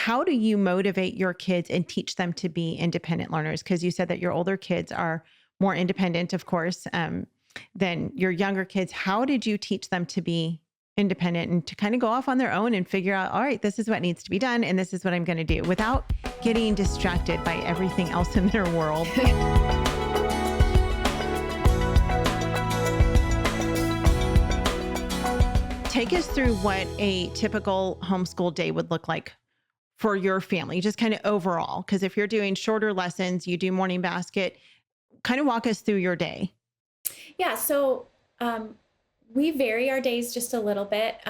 how do you motivate your kids and teach them to be independent learners? Because you said that your older kids are more independent, of course, than your younger kids. How did you teach them to be independent and to kind of go off on their own and figure out, all right, this is what needs to be done and this is what I'm going to do without getting distracted by everything else in their world? Take us through what a typical homeschool day would look like for your family, just kind of overall. Because if you're doing shorter lessons, you do morning basket, kind of walk us through your day. Yeah, so we vary our days just a little bit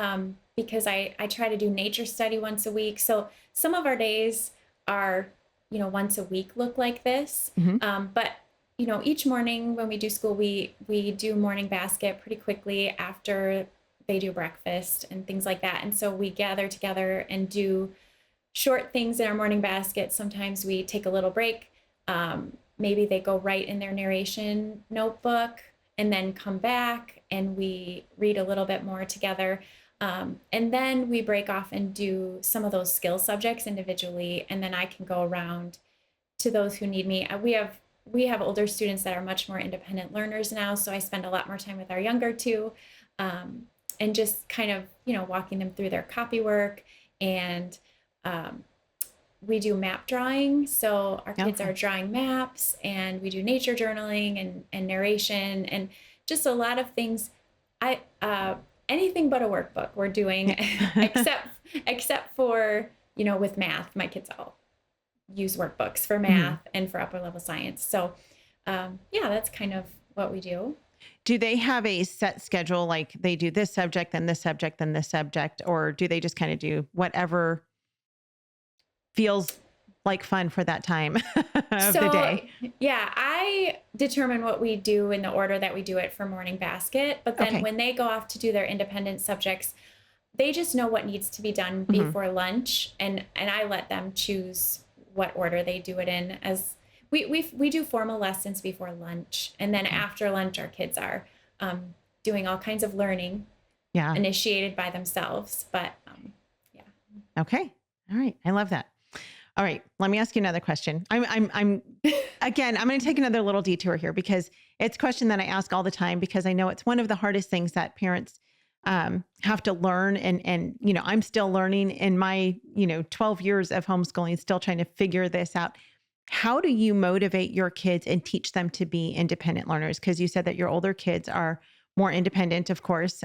because I try to do nature study once a week. So some of our days are, once a week look like this. But, each morning when we do school, we do morning basket pretty quickly after they do breakfast and things like that. And so we gather together and do short things in our morning basket. Sometimes we take a little break. Maybe they go right in their narration notebook and then come back and we read a little bit more together. And then we break off and do some of those skill subjects individually. And then I can go around to those who need me. We have older students that are much more independent learners now. So I spend a lot more time with our younger two. And just kind of, walking them through their copy work. And we do map drawing. So our kids are drawing maps and we do nature journaling and narration and just a lot of things. Anything but a workbook we're doing except for, with math, my kids all use workbooks for math and for upper level science. So that's kind of what we do. Do they have a set schedule, like they do this subject, then this subject, then this subject, or do they just kind of do whatever feels like fun for that time of the day? Yeah, I determine what we do in the order that we do it for morning basket. But then when they go off to do their independent subjects, they just know what needs to be done before lunch. And I let them choose what order they do it in. As we do formal lessons before lunch. And then after lunch, our kids are doing all kinds of learning initiated by themselves. But Okay. All right. I love that. All right. Let me ask you another question. I'm again, I'm going to take another little detour here because it's a question that I ask all the time because I know it's one of the hardest things that parents have to learn. And, I'm still learning in my, 12 years of homeschooling, still trying to figure this out. How do you motivate your kids and teach them to be independent learners? Because you said that your older kids are more independent, of course,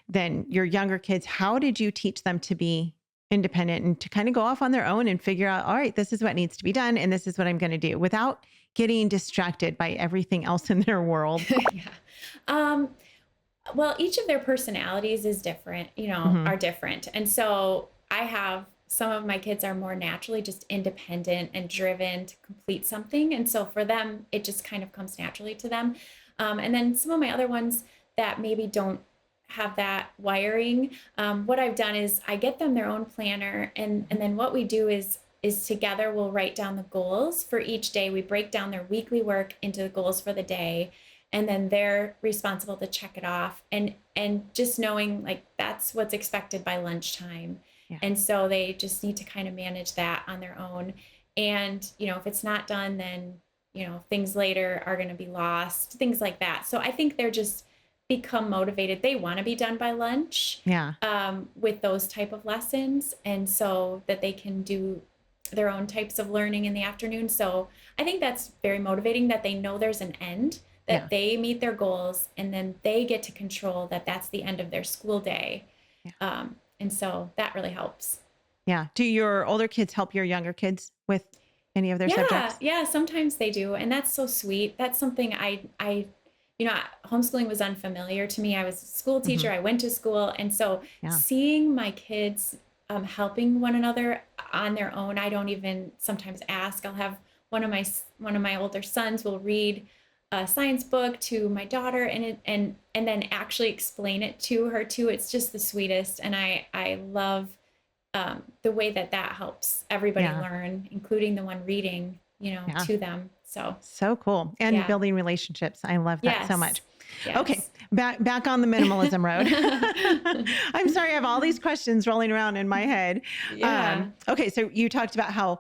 than your younger kids. How did you teach them to be independent and to kind of go off on their own and figure out, all right, this is what needs to be done and this is what I'm going to do without getting distracted by everything else in their world? Well, each of their personalities is different, are different. And so I have some of my kids are more naturally just independent and driven to complete something. And so for them, it just kind of comes naturally to them. And then some of my other ones that maybe don't have that wiring, what I've done is I get them their own planner. And then what we do is together we'll write down the goals for each day. We break down their weekly work into the goals for the day. And then they're responsible to check it off and just knowing like that's what's expected by lunchtime. Yeah. And so they just need to kind of manage that on their own. And, if it's not done, then, things later are going to be lost, things like that. So I think they're just become motivated. They want to be done by lunch with those type of lessons. And so that they can do their own types of learning in the afternoon. So I think that's very motivating that they know there's an end, that they meet their goals, and then they get to control that that's the end of their school day. Yeah. And so that really helps. Yeah. Do your older kids help your younger kids with any of their subjects? Yeah, sometimes they do. And that's so sweet. That's something I homeschooling was unfamiliar to me. I was a school teacher. I went to school. And so seeing my kids helping one another on their own, I don't even sometimes ask. I'll have one of my older sons will read a science book to my daughter and then actually explain it to her too. It's just the sweetest. And I love the way that helps everybody learn, including the one reading, to them. So cool. And building relationships. I love that so much. Yes. Okay. back on the minimalism road. I'm sorry, I have all these questions rolling around in my head. Yeah. Okay, so you talked about how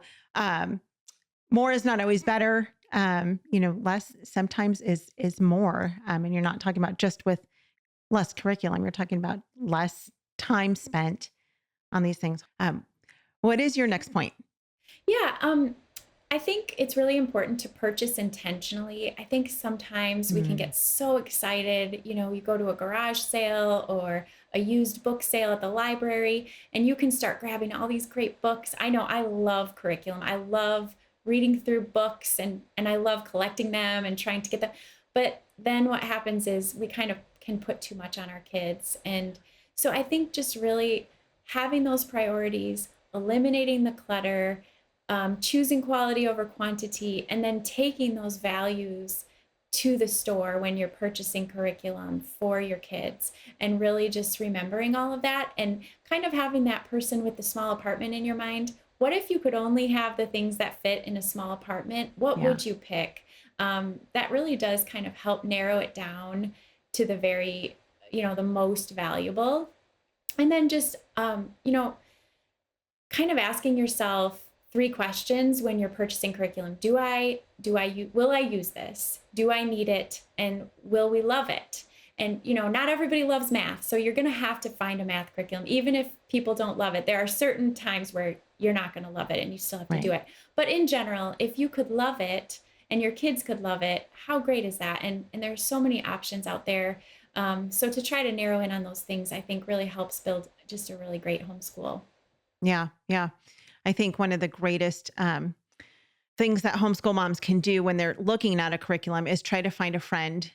more is not always better. Less sometimes is more. And you're not talking about just with less curriculum. You're talking about less time spent on these things. What is your next point? Yeah. I think it's really important to purchase intentionally. I think sometimes we can get so excited. You go to a garage sale or a used book sale at the library, and you can start grabbing all these great books. I know I love curriculum. I love reading through books and I love collecting them and trying to get them. But then what happens is we kind of can put too much on our kids. And so I think just really having those priorities, eliminating the clutter, choosing quality over quantity, and then taking those values to the store when you're purchasing curriculum for your kids, and really just remembering all of that and kind of having that person with the small apartment in your mind. What if you could only have the things that fit in a small apartment? What would you pick? That really does kind of help narrow it down to the very, the most valuable. And then just, kind of asking yourself 3 questions when you're purchasing curriculum. Will I use this? Do I need it? And will we love it? And, not everybody loves math. So you're going to have to find a math curriculum, even if people don't love it. There are certain times where you're not going to love it and you still have to do it. But in general, if you could love it and your kids could love it, how great is that? And there's so many options out there. So to try to narrow in on those things, I think really helps build just a really great homeschool. Yeah. Yeah. I think one of the greatest things that homeschool moms can do when they're looking at a curriculum is try to find a friend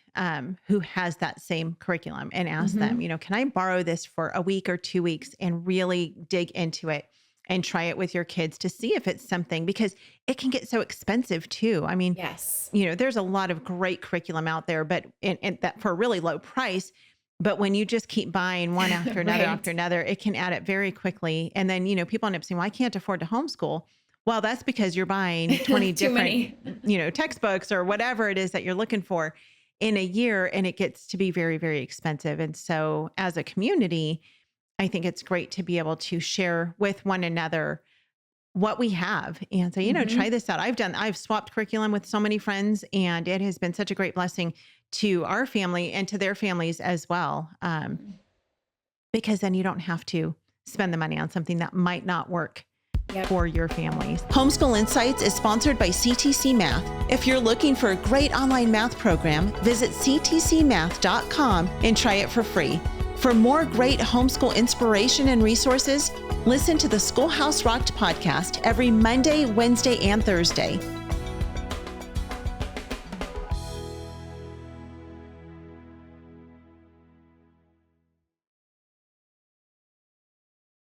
who has that same curriculum and ask them, can I borrow this for a week or 2 weeks and really dig into it and try it with your kids to see if it's something, because it can get so expensive too. I mean, yes, there's a lot of great curriculum out there, but and that for a really low price. But when you just keep buying one after another after another, it can add up very quickly. And then, people end up saying, well, I can't afford to homeschool. Well, that's because you're buying 20 different, textbooks or whatever it is that you're looking for in a year, and it gets to be very, very expensive. And so as a community, I think it's great to be able to share with one another what we have and say, try this out. I've swapped curriculum with so many friends, and it has been such a great blessing to our family and to their families as well. Because then you don't have to spend the money on something that might not work for your families. Homeschool Insights is sponsored by CTC Math. If you're looking for a great online math program, visit ctcmath.com and try it for free. For more great homeschool inspiration and resources, listen to the Schoolhouse Rocked podcast every Monday, Wednesday, and Thursday.